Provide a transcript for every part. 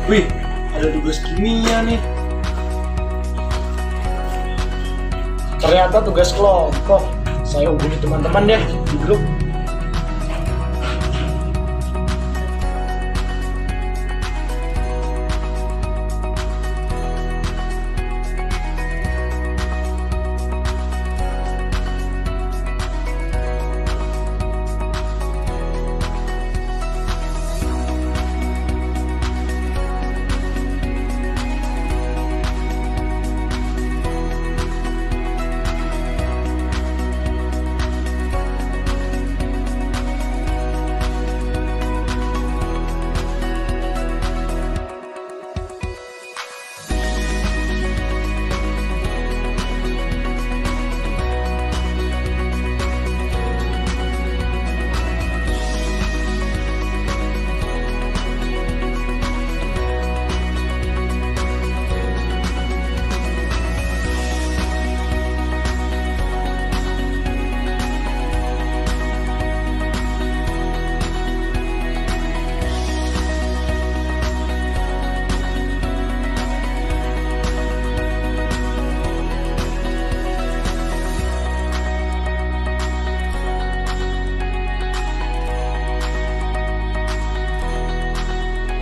Wih, ada tugas kimia nih. Ternyata tugas kelompok. Saya hubungi teman-teman deh di grup.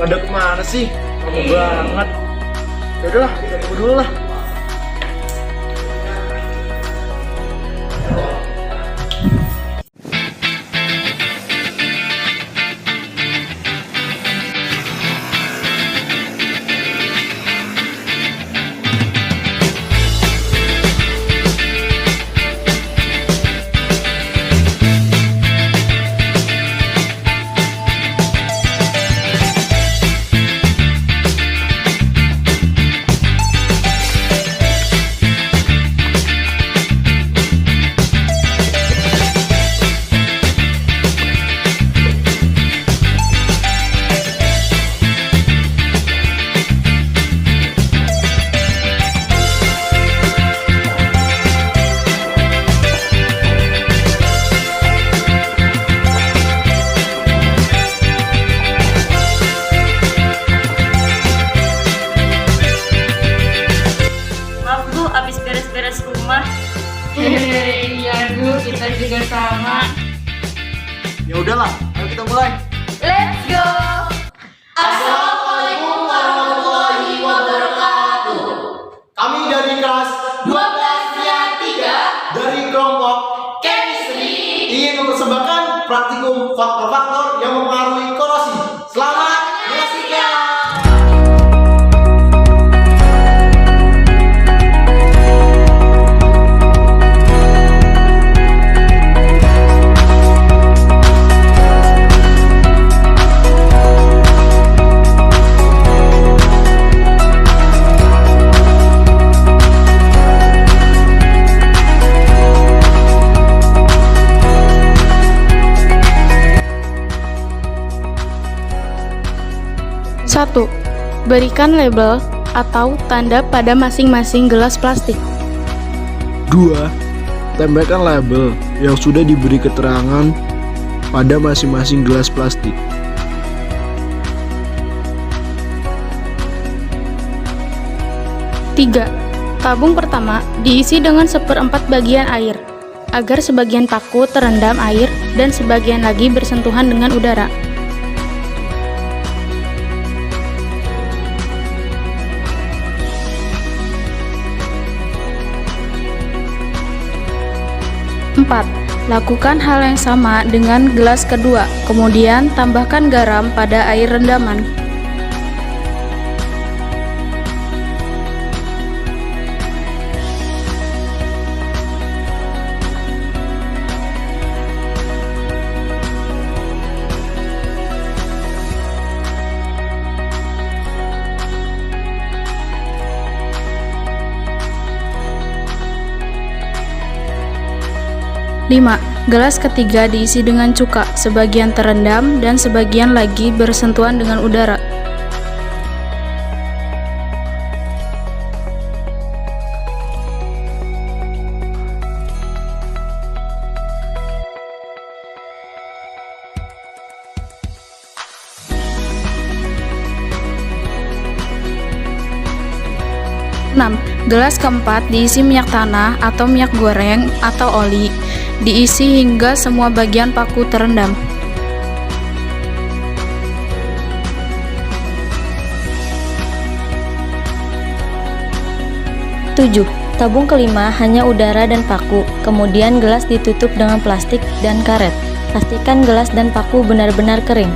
Pada kemana sih? Lama banget. Yaudahlah, kita tunggu dulu lah. Maaf Bu, habis beres-beres rumah. Iya Bu, kita juga sama. Ya udahlah, ayo kita mulai. Let's go. Assalamualaikum warahmatullahi wabarakatuh. Kami dari kelas 12-3 dari kelompok Chemistry. ingin mempersembahkan praktikum faktor-faktor yang mempengaruhi korosi. Selamat menyaksikan. Satu, berikan label atau tanda pada masing-masing gelas plastik. 2. Tempelkan label yang sudah diberi keterangan pada masing-masing gelas plastik. 3. Tabung pertama diisi dengan 1/4 bagian air, agar sebagian paku terendam air dan sebagian lagi bersentuhan dengan udara. 4. Lakukan hal yang sama dengan gelas kedua, kemudian tambahkan garam pada air rendaman. 5. Gelas ketiga diisi dengan cuka, sebagian terendam dan sebagian lagi bersentuhan dengan udara. 6. 6. Gelas keempat diisi minyak tanah atau minyak goreng atau oli. Diisi hingga semua bagian paku terendam. 7. Tabung kelima hanya udara dan paku, kemudian gelas ditutup dengan plastik dan karet. Pastikan gelas dan paku benar-benar kering.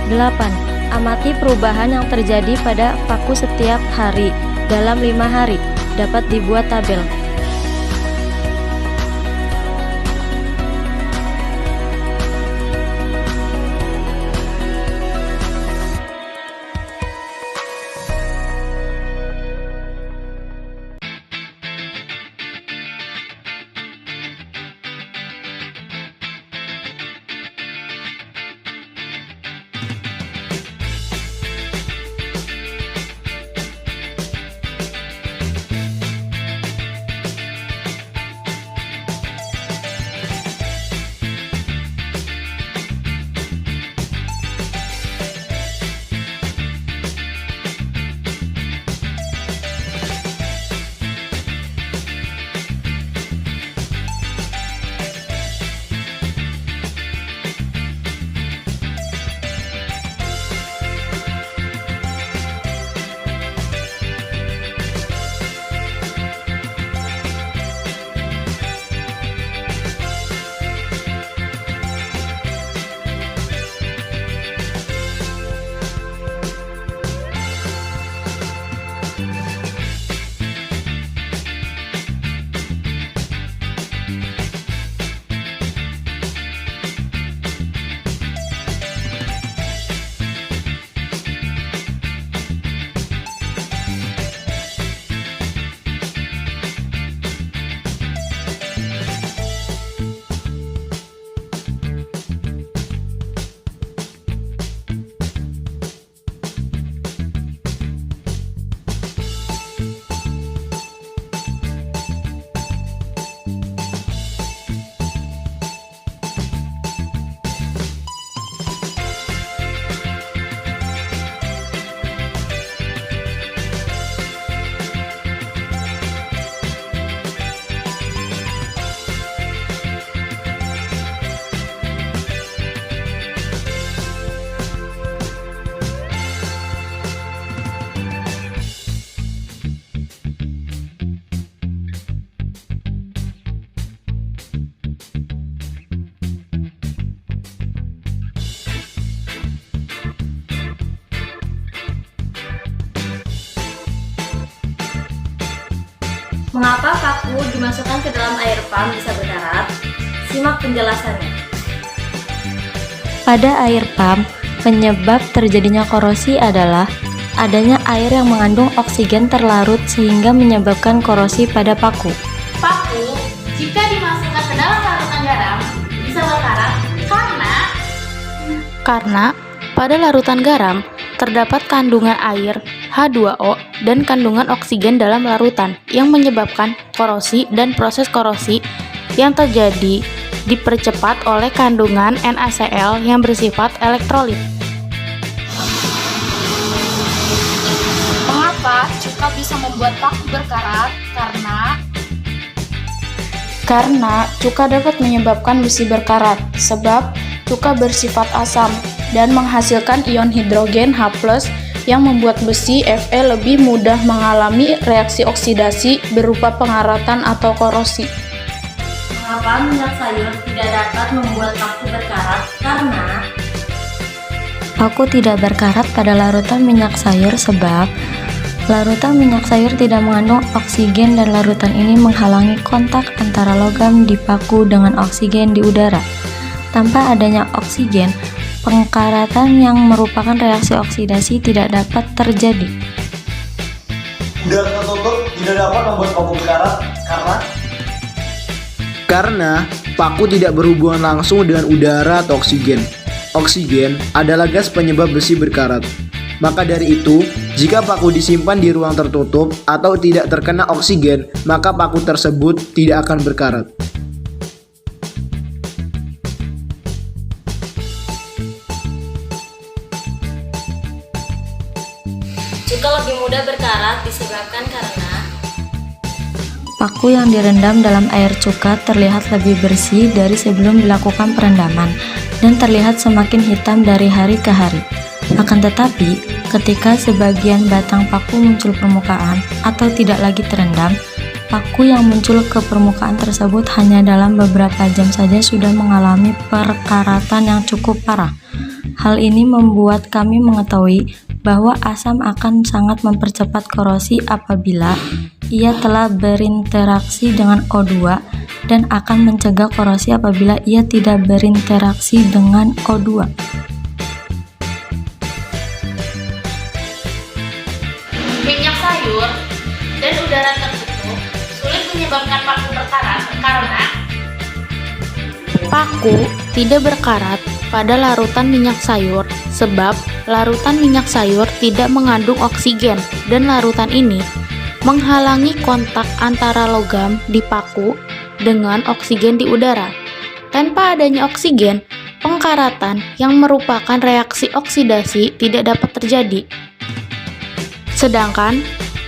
Delapan. Amati perubahan yang terjadi pada paku setiap hari. Dalam 5 hari, dapat dibuat tabel. Mengapa paku dimasukkan ke dalam air pump bisa berkarat? Simak penjelasannya. Pada air pump, penyebab terjadinya korosi adalah adanya air yang mengandung oksigen terlarut sehingga menyebabkan korosi pada paku. Paku, jika dimasukkan ke dalam larutan garam, bisa berkarat Karena pada larutan garam terdapat kandungan air H2O dan kandungan oksigen dalam larutan yang menyebabkan korosi, dan proses korosi yang terjadi dipercepat oleh kandungan NaCl yang bersifat elektrolit. Mengapa cuka bisa membuat paku berkarat? Karena cuka dapat menyebabkan besi berkarat, sebab cuka bersifat asam dan menghasilkan ion hidrogen H+, yang membuat besi Fe lebih mudah mengalami reaksi oksidasi berupa pengaratan atau korosi. Mengapa minyak sayur tidak dapat membuat paku berkarat? Karena Paku tidak berkarat pada larutan minyak sayur sebab larutan minyak sayur tidak mengandung oksigen dan larutan ini menghalangi kontak antara logam di paku dengan oksigen di udara. Tanpa adanya oksigen, pengkaratan yang merupakan reaksi oksidasi tidak dapat terjadi. Udara tertutup tidak dapat membuat paku berkarat Karena paku tidak berhubungan langsung dengan udara atau oksigen. Oksigen adalah gas penyebab besi berkarat. Maka dari itu, jika paku disimpan di ruang tertutup atau tidak terkena oksigen, maka paku tersebut tidak akan berkarat. Cuka lebih mudah berkarat disebabkan karena paku yang direndam dalam air cuka terlihat lebih bersih dari sebelum dilakukan perendaman dan terlihat semakin hitam dari hari ke hari. Akan tetapi, ketika sebagian batang paku muncul permukaan atau tidak lagi terendam, paku yang muncul ke permukaan tersebut hanya dalam beberapa jam saja sudah mengalami perkaratan yang cukup parah. Hal ini membuat kami mengetahui bahwa asam akan sangat mempercepat korosi apabila ia telah berinteraksi dengan O2 dan akan mencegah korosi apabila ia tidak berinteraksi dengan O2. Minyak sayur dan udara tertutup sulit menyebabkan paku berkarat karena Paku tidak berkarat pada larutan minyak sayur sebab larutan minyak sayur tidak mengandung oksigen dan larutan ini menghalangi kontak antara logam di paku dengan oksigen di udara. Tanpa adanya oksigen, pengkaratan yang merupakan reaksi oksidasi tidak dapat terjadi. Sedangkan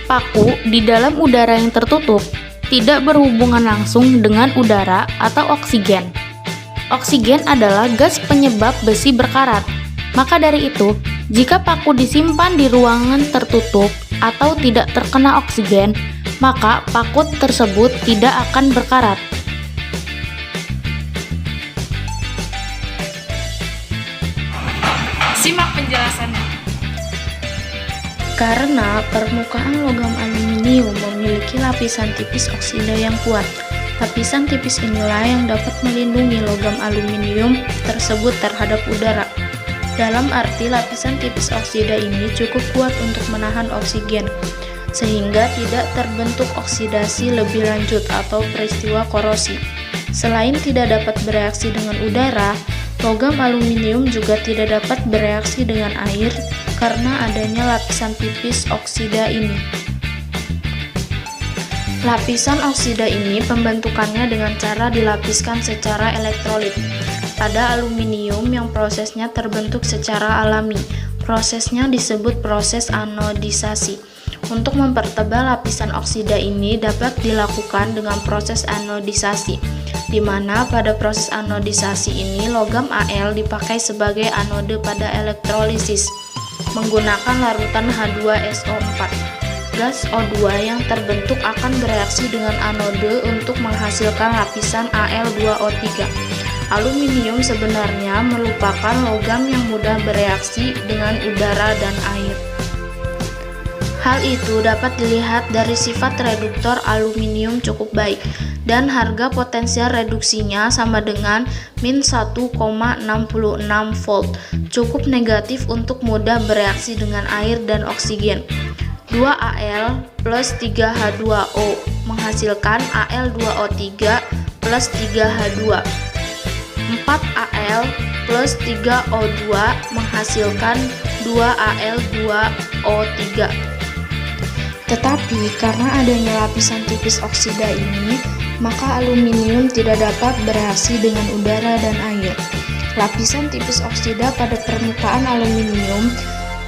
paku di dalam udara yang tertutup tidak berhubungan langsung dengan udara atau oksigen. Oksigen adalah gas penyebab besi berkarat. Maka dari itu, jika paku disimpan di ruangan tertutup atau tidak terkena oksigen, maka paku tersebut tidak akan berkarat. simak penjelasannya. Karena permukaan logam aluminium memiliki lapisan tipis oksida yang kuat. Lapisan tipis inilah yang dapat melindungi logam aluminium tersebut terhadap udara. Dalam arti lapisan tipis oksida ini cukup kuat untuk menahan oksigen, sehingga tidak terbentuk oksidasi lebih lanjut atau peristiwa korosi. Selain tidak dapat bereaksi dengan udara, logam aluminium juga tidak dapat bereaksi dengan air karena adanya lapisan tipis oksida ini. Lapisan oksida ini pembentukannya dengan cara dilapiskan secara elektrolit pada aluminium yang prosesnya terbentuk secara alami. Prosesnya disebut proses anodisasi. Untuk mempertebal lapisan oksida ini dapat dilakukan dengan proses anodisasi, di mana pada proses anodisasi ini logam Al dipakai sebagai anode pada elektrolisis menggunakan larutan H2SO4. Gas O2 yang terbentuk akan bereaksi dengan anode untuk menghasilkan lapisan Al2O3. Aluminium sebenarnya merupakan logam yang mudah bereaksi dengan udara dan air. Hal itu dapat dilihat dari sifat reduktor aluminium cukup baik, dan harga potensial reduksinya sama dengan min 1,66 volt, cukup negatif untuk mudah bereaksi dengan air dan oksigen. 2Al plus 3H2O menghasilkan Al2O3 plus 3H2. 4Al plus 3O2 menghasilkan 2Al2O3. Tetapi karena adanya lapisan tipis oksida ini, maka aluminium tidak dapat bereaksi dengan udara dan air. Lapisan tipis oksida pada permukaan aluminium,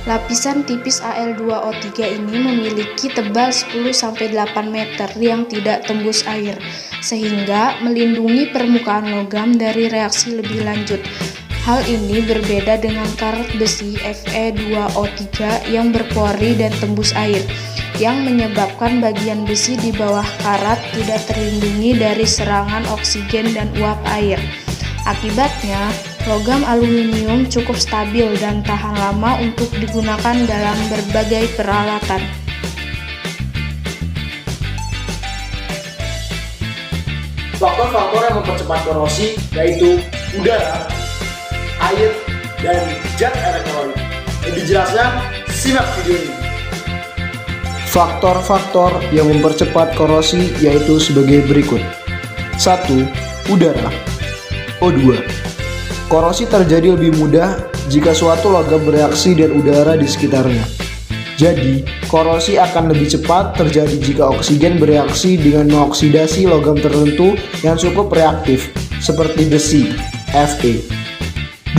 lapisan tipis Al2O3 ini memiliki tebal 10-8 meter yang tidak tembus air, sehingga melindungi permukaan logam dari reaksi lebih lanjut. Hal ini berbeda dengan karat besi Fe2O3 yang berpori dan tembus air, yang menyebabkan bagian besi di bawah karat tidak terlindungi dari serangan oksigen dan uap air. Akibatnya, logam aluminium cukup stabil dan tahan lama untuk digunakan dalam berbagai peralatan. Faktor-faktor yang mempercepat korosi yaitu udara, air, dan zat elektrolit. Lebih jelasnya, simak video ini. Faktor-faktor yang mempercepat korosi yaitu sebagai berikut. 1. Udara. O2. Korosi terjadi lebih mudah jika suatu logam bereaksi dengan udara di sekitarnya. Jadi, korosi akan lebih cepat terjadi jika oksigen bereaksi dengan mengoksidasi logam tertentu yang cukup reaktif, seperti besi, Fe.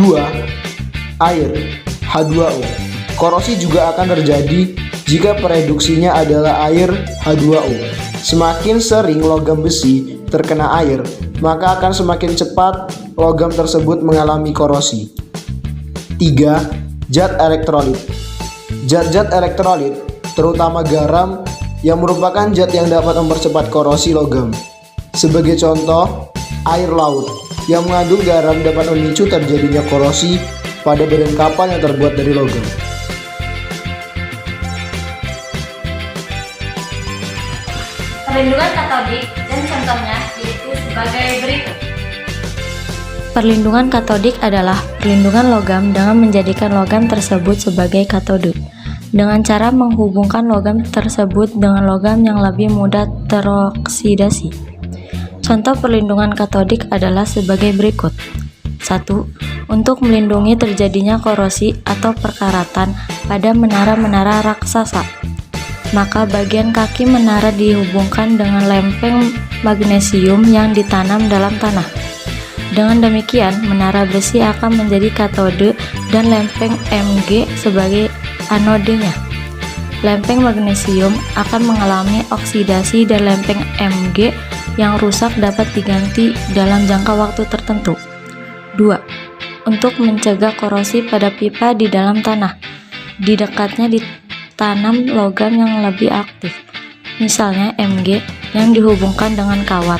2. Air, H2O. Korosi juga akan terjadi jika pereduksinya adalah air H2O. Semakin sering logam besi terkena air, maka akan semakin cepat logam tersebut mengalami korosi. 3. Zat elektrolit. Zat-zat elektrolit, terutama garam, yang merupakan zat yang dapat mempercepat korosi logam. Sebagai contoh, air laut yang mengandung garam dapat memicu terjadinya korosi pada badan kapal yang terbuat dari logam. Perlindungan katodik dan contohnya yaitu sebagai berikut. Perlindungan katodik adalah perlindungan logam dengan menjadikan logam tersebut sebagai katode, dengan cara menghubungkan logam tersebut dengan logam yang lebih mudah teroksidasi. Contoh perlindungan katodik adalah sebagai berikut. 1. Untuk melindungi terjadinya korosi atau perkaratan pada menara-menara raksasa, maka bagian kaki menara dihubungkan dengan lempeng magnesium yang ditanam dalam tanah. Dengan demikian, menara besi akan menjadi katode dan lempeng Mg sebagai anodenya. Lempeng magnesium akan mengalami oksidasi dan lempeng Mg yang rusak dapat diganti dalam jangka waktu tertentu. 2. Untuk mencegah korosi pada pipa di dalam tanah, di dekatnya ditanam logam yang lebih aktif, misalnya Mg yang dihubungkan dengan kawat.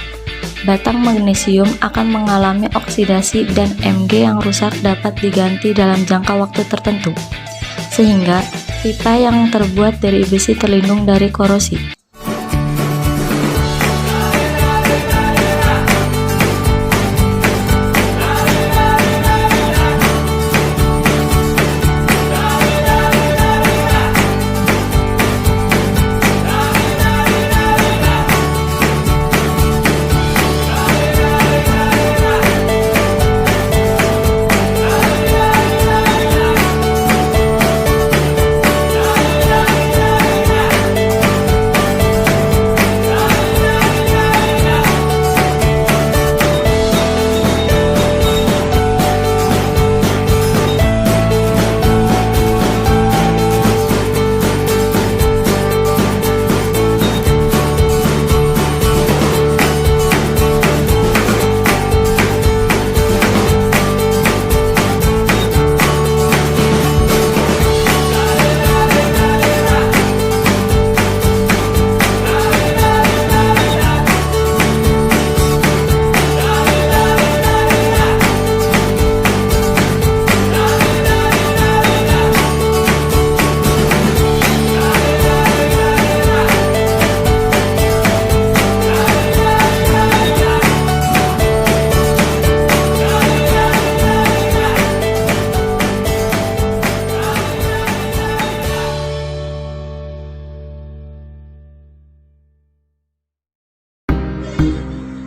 Batang magnesium akan mengalami oksidasi dan Mg yang rusak dapat diganti dalam jangka waktu tertentu, sehingga pipa yang terbuat dari besi terlindung dari korosi.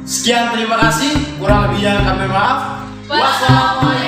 Sekian, terima kasih. Kurang lebihnya kami maaf. Wassalamualaikum